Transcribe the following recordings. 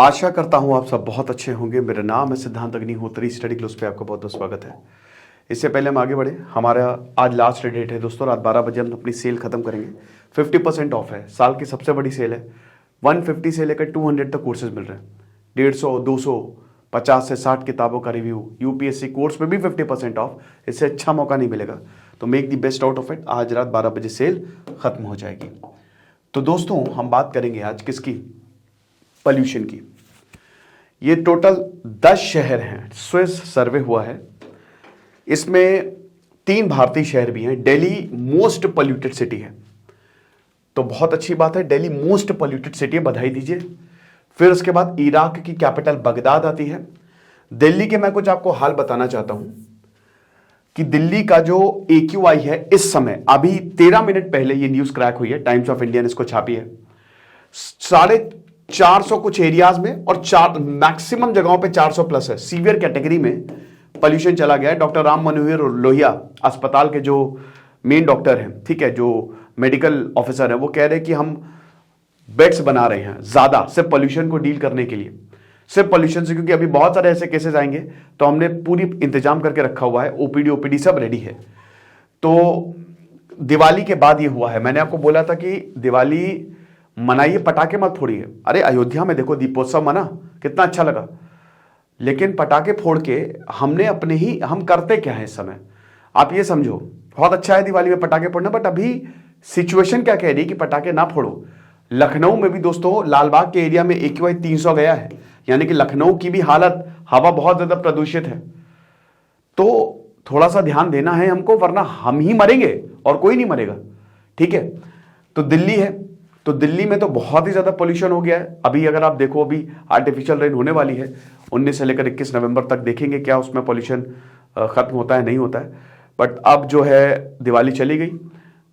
आशा करता हूं आप सब बहुत अच्छे होंगे। मेरा नाम है सिद्धांत अग्निहोत्री। स्टडी क्लोज पे आपका बहुत बहुत स्वागत है। इससे पहले हम आगे बढ़े, हमारा आज लास्ट डेट है दोस्तों, रात 12 बजे हम अपनी सेल खत्म करेंगे। 50% ऑफ है, साल की सबसे बड़ी सेल है। 150 से लेकर 200 तक कोर्सेज मिल रहे हैं। 150, 200, 50 से 60 किताबों का रिव्यू, यूपीएससी कोर्स में भी 50% ऑफ। इससे अच्छा मौका नहीं मिलेगा, तो make the best out of it. आज रात 12 बजे सेल खत्म हो जाएगी। तो दोस्तों हम बात करेंगे आज किसकी? पॉल्यूशन की। ये टोटल 10 शहर हैं, स्विस सर्वे हुआ है। इसमें 3 भारतीय शहर भी हैं। दिल्ली मोस्ट पॉल्यूटेड सिटी है, तो बहुत अच्छी बात है। दिल्ली मोस्ट पॉल्यूटेड सिटी है, बधाई दीजिए। फिर उसके बाद इराक की कैपिटल बगदाद आती है। दिल्ली के मैं कुछ आपको हाल बताना चाहता हूं कि दिल्ली का जो AQI है इस समय, अभी 13 मिनट पहले ये न्यूज क्रैक हुई है, टाइम्स ऑफ इंडिया ने इसको छापी है। 450 कुछ एरियाज में और मैक्सिमम जगहों पे 400 प्लस है। सीवियर कैटेगरी में पॉल्यूशन चला गया है। डॉक्टर राम मनोहर लोहिया अस्पताल के जो मेन डॉक्टर हैं, ठीक है, जो मेडिकल ऑफिसर है, वो कह रहे हैं कि हम बेड्स बना रहे हैं ज्यादा, सिर्फ पॉल्यूशन को डील करने के लिए, सिर्फ पॉल्यूशन से, क्योंकि अभी बहुत सारे ऐसे केसेस आएंगे, तो हमने पूरी इंतजाम करके रखा हुआ है। ओपीडी सब रेडी है। तो दिवाली के बाद ये हुआ है। मैंने आपको बोला था कि दिवाली मनाइए, पटाखे मत फोड़िए। अरे अयोध्या में देखो दीपोत्सव मना, कितना अच्छा लगा। लेकिन पटाखे फोड़ के हम करते क्या है इस समय? आप ये समझो, बहुत अच्छा है दिवाली में पटाखे फोड़ना, बट अभी सिचुएशन क्या कह रही है कि पटाखे ना फोड़ो। लखनऊ में भी दोस्तों, लालबाग के एरिया में AQI 300 गया है, यानी कि लखनऊ की भी हालत, हवा बहुत ज्यादा प्रदूषित है। तो थोड़ा सा ध्यान देना है हमको, वरना हम ही मरेंगे और कोई नहीं मरेगा, ठीक है। तो दिल्ली है, तो दिल्ली में तो बहुत ही ज्यादा पोल्यूशन हो गया है। अभी अगर आप देखो, अभी आर्टिफिशियल रेन होने वाली है 19 से लेकर 21 नवंबर तक। देखेंगे क्या उसमें पोल्यूशन खत्म होता है नहीं होता है। बट अब जो है दिवाली चली गई,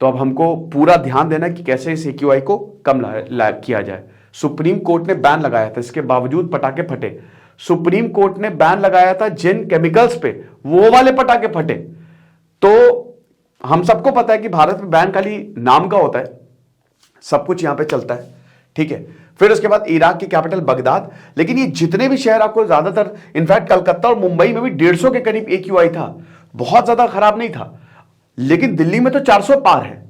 तो अब हमको पूरा ध्यान देना है कि कैसे इस AQI को कम किया जाए। सुप्रीम कोर्ट ने बैन लगाया था, इसके बावजूद पटाखे फटे। सुप्रीम कोर्ट ने बैन लगाया था जिन केमिकल्स पे, वो वाले पटाखे फटे। तो हम सबको पता है कि भारत में बैन खाली नाम का होता है, सब कुछ यहां पे चलता है, ठीक है। फिर उसके बाद इराक की कैपिटल बगदाद। लेकिन ये जितने भी शहर आपको ज्यादातर, इनफैक्ट कलकत्ता और मुंबई में भी 150 के करीब AQI था, बहुत ज्यादा खराब नहीं था। लेकिन दिल्ली में तो 400 पार है।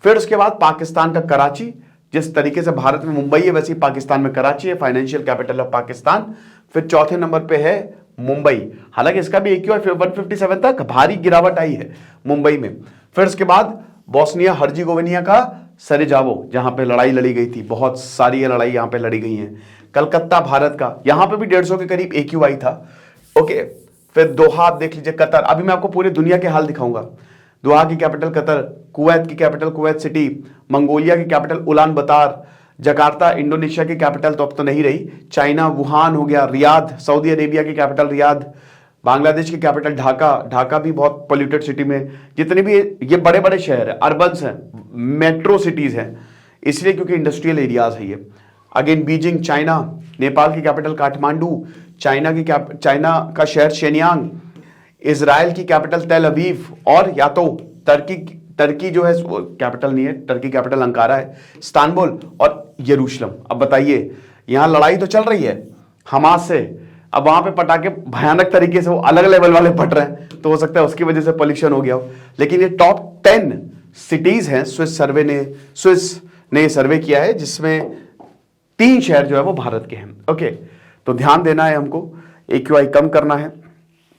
फिर उसके बाद पाकिस्तान का कराची, जिस तरीके से भारत में मुंबई है वैसे ही पाकिस्तान में कराची है, फाइनेंशियल कैपिटल ऑफ पाकिस्तान। फिर चौथे नंबर पे है मुंबई, हालांकि इसका भी AQI 157 तक भारी गिरावट आई है मुंबई में। फिर उसके बाद बोस्निया हर्जिगोविनिया का सरेजावो, जहां पे लड़ाई लड़ी गई थी, बहुत सारी लड़ाई यहां पे लड़ी गई हैं। कलकत्ता भारत का, यहां पे भी 150 के करीब AQI था, ओके। फिर दोहा आप देख लीजिए, कतर। अभी मैं आपको पूरी दुनिया के हाल दिखाऊंगा। दोहा की कैपिटल कतर, कुवैत की कैपिटल कुवैत सिटी, मंगोलिया की कैपिटल उलान बतार, जकार्ता इंडोनेशिया की कैपिटल तो अब तो नहीं रही, चाइना वुहान हो गया, रियाद सऊदी अरेबिया की कैपिटल रियाद, बांग्लादेश की कैपिटल ढाका, ढाका भी बहुत पोल्यूटेड सिटी में। जितने भी ये बड़े बड़े शहर है, अर्बन्स हैं, मेट्रो सिटीज हैं, इसलिए क्योंकि इंडस्ट्रियल एरियाज है ये। अगेन बीजिंग चाइना, नेपाल की कैपिटल काठमांडू, चाइना का शहर शेनियांग, इजराइल की कैपिटल तेल अवीव, और या तो टर्की जो है कैपिटल नहीं है, टर्की कैपिटल अंकारा है, इस्तांबुल और यरूशलेम। अब बताइए, यहां लड़ाई तो चल रही है हमास से, अब वहां पे पटाखे भयानक तरीके से वो अलग लेवल वाले फट रहे हैं, तो हो सकता है उसकी वजह से पोल्यूशन हो गया हो। लेकिन ये टॉप 10 सिटीज हैं, स्विस ने सर्वे किया है, जिसमें 3 शहर जो है वो भारत के हैं, ओके। तो ध्यान देना है हमको, AQI कम करना है।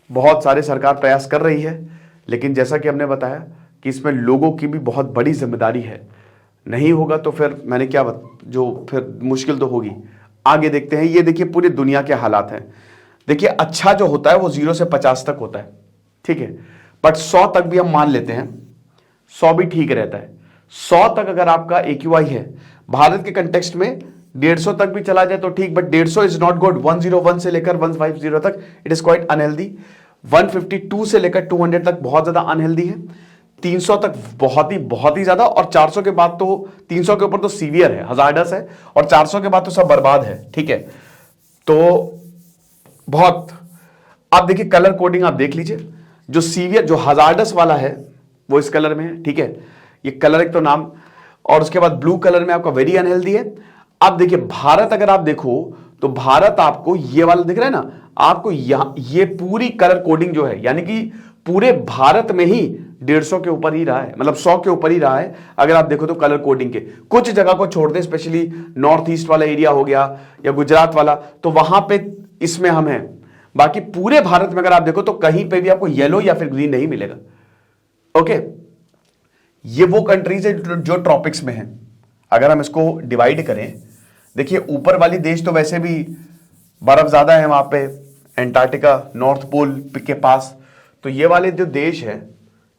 बहुत सारे सरकार प्रयास कर रही है, लेकिन जैसा कि हमने बताया कि इसमें लोगों की भी बहुत बड़ी जिम्मेदारी है। नहीं होगा तो फिर मैंने क्या जो फिर मुश्किल तो होगी। आगे देखते हैं। ये देखिए पूरी दुनिया के हालात हैं। देखिए अच्छा जो होता है वो 0 से 50 तक होता है, ठीक है, बट 100 तक भी हम मान लेते हैं, 100 भी ठीक रहता है। 100 तक अगर आपका AQI है, भारत के कंटेक्स्ट में 150 तक भी चला जाए तो ठीक, बट 150 इज नॉट गुड। 101 से लेकर 150 तक इट इज क्वाइट अनहेल्दी। 152 से लेकर 200 तक बहुत ज्यादा अनहेल्दी है। 300 तक बहुत ही ज्यादा, और 400 के बाद तो 300 के ऊपर तो सीवियर है, हजार्डस है, और 400 के बाद तो सब बर्बाद है, ठीक है। तो बहुत, आप देखिए कलर कोडिंग आप देख लीजिए, जो सीवियर जो हजार्डस वाला है वो इस कलर में है, ठीक है। ये कलर एक तो नाम, और उसके बाद ब्लू कलर में आपका वेरी अनहेल्दी है। अब देखिए भारत अगर आप देखो तो भारत आपको ये वाला दिख रहा है ना, आपको ये पूरी कलर कोडिंग जो है, यानी कि पूरे भारत में ही 150 के ऊपर ही रहा है, मतलब 100 के ऊपर ही रहा है अगर आप देखो तो कलर कोडिंग के। कुछ जगह को छोड़ दे, स्पेशली नॉर्थ ईस्ट वाला एरिया हो गया या गुजरात वाला, तो वहां पे इसमें हम हैं। बाकी पूरे भारत में अगर आप देखो तो कहीं पे भी आपको येलो या फिर ग्रीन नहीं मिलेगा। ओके, ये वो कंट्रीज है जो ट्रॉपिक्स में है। अगर हम इसको डिवाइड करें, देखिए ऊपर वाली देश तो वैसे भी बर्फ ज्यादा है वहां पे, एंटार्क्टिका, नॉर्थ पोल के पास। तो ये वाले जो देश है,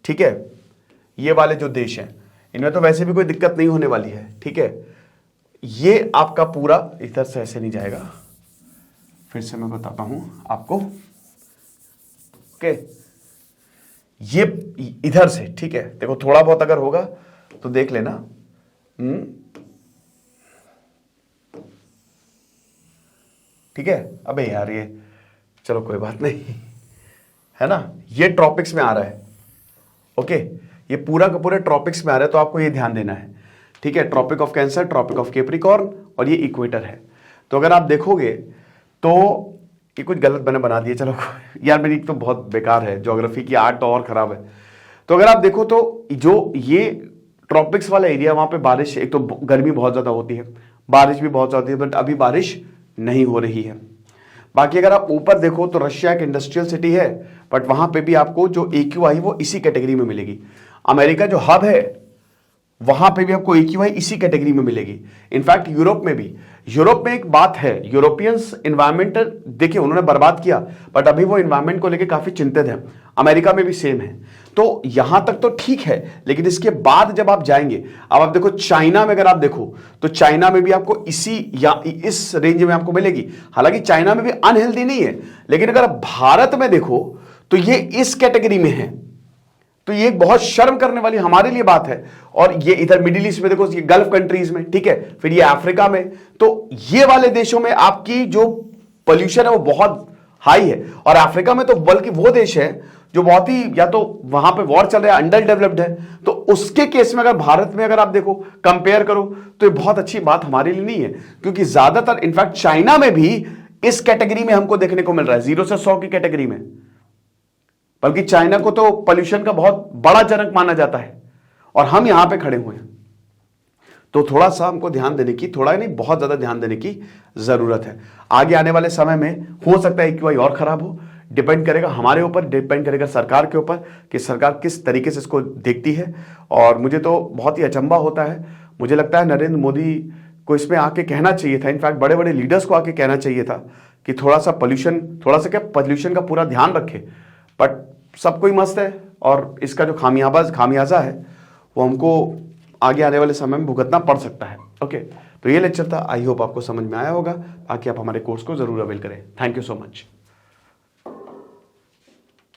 ठीक है, ये वाले जो देश हैं इनमें तो वैसे भी कोई दिक्कत नहीं होने वाली है, ठीक है। ये आपका पूरा इधर से ऐसे नहीं जाएगा, फिर से मैं बताता हूं आपको। ओके, ये इधर से, ठीक है, देखो थोड़ा बहुत अगर होगा तो देख लेना। ठीक है, अबे यार ये चलो कोई बात नहीं, है ना, ये ट्रॉपिक्स में आ रहा है। ओके, ये पूरा का पूरा ट्रॉपिक्स में आ रहा है, तो आपको ये ध्यान देना है, ठीक है। Tropic of Cancer, Tropic of Capricorn और ये इक्वेटर है। तो अगर आप देखोगे तो ये कुछ गलत मैंने बना दिया, चलो यार मेरी तो बहुत बेकार है ज्योग्राफी की, आर्ट तो और खराब है। तो अगर आप देखो तो जो ये ट्रॉपिक्स वाला एरिया, वहां पे बारिश, एक तो गर्मी बहुत ज्यादा होती है, बारिश भी बहुत ज्यादा होती है, बट अभी बारिश नहीं हो रही है। बाकी अगर आप ऊपर देखो तो रशिया एक इंडस्ट्रियल सिटी है, बट वहां पे भी आपको जो AQI वो इसी कैटेगरी में मिलेगी। अमेरिका जो हब है वहां पे भी आपको AQI इसी कैटेगरी में मिलेगी। इनफैक्ट यूरोप में भी, यूरोप में एक बात है, यूरोपियंस एनवायरमेंट देखिए उन्होंने बर्बाद किया, बट अभी वो एनवायरमेंट को लेकर काफी चिंतित है। अमेरिका में भी सेम है। तो यहां तक तो ठीक है, लेकिन इसके बाद जब आप जाएंगे, अब आप देखो चाइना में, अगर आप देखो तो चाइना में भी आपको इसी या इस रेंज में आपको मिलेगी। हालांकि चाइना में भी अनहेल्दी नहीं है, लेकिन अगर आप भारत में देखो तो ये इस कैटेगरी में है। तो ये एक बहुत शर्म करने वाली हमारे लिए बात है। और ये इधर मिडिल ईस्ट में देखो, ये गल्फ कंट्रीज में, ठीक है, फिर ये अफ्रीका में, तो ये वाले देशों में आपकी जो पोल्यूशन है वो बहुत हाई है। और अफ्रीका में तो बल्कि वो देश है जो बहुत ही, या तो वहां पे वॉर चल रहा है, अंडर डेवलप्ड है, तो उसके केस में अगर भारत में अगर आप देखो कंपेयर करो तो ये बहुत अच्छी बात हमारे लिए नहीं है। क्योंकि ज्यादातर इनफैक्ट चाइना में भी इस कैटेगरी में हमको देखने को मिल रहा है, 0 से 100 की कैटेगरी में। बल्कि चाइना को तो पोल्यूशन का बहुत बड़ा जनक माना जाता है, और हम यहां पे खड़े हुए हैं। तो थोड़ा सा हमको ध्यान देने की, थोड़ा नहीं बहुत ज्यादा ध्यान देने की जरूरत है। आगे आने वाले समय में हो सकता है AQI और खराब हो, डिपेंड करेगा हमारे ऊपर, डिपेंड करेगा सरकार के ऊपर कि सरकार किस तरीके से इसको देखती है। और मुझे तो बहुत ही अचंभा होता है, मुझे लगता है नरेंद्र मोदी को इसमें आके कहना चाहिए था, इनफैक्ट बड़े बड़े लीडर्स को आके कहना चाहिए था कि थोड़ा सा पोल्यूशन का पूरा ध्यान रखे। बट सब कोई मस्त है, और इसका जो खामियाजा है वो हमको आगे आने वाले समय में भुगतना पड़ सकता है। ओके, तो ये लेक्चर था, आई होप आपको समझ में आया होगा। बाकी आप हमारे कोर्स को जरूर अवेल करें। Thank you so much.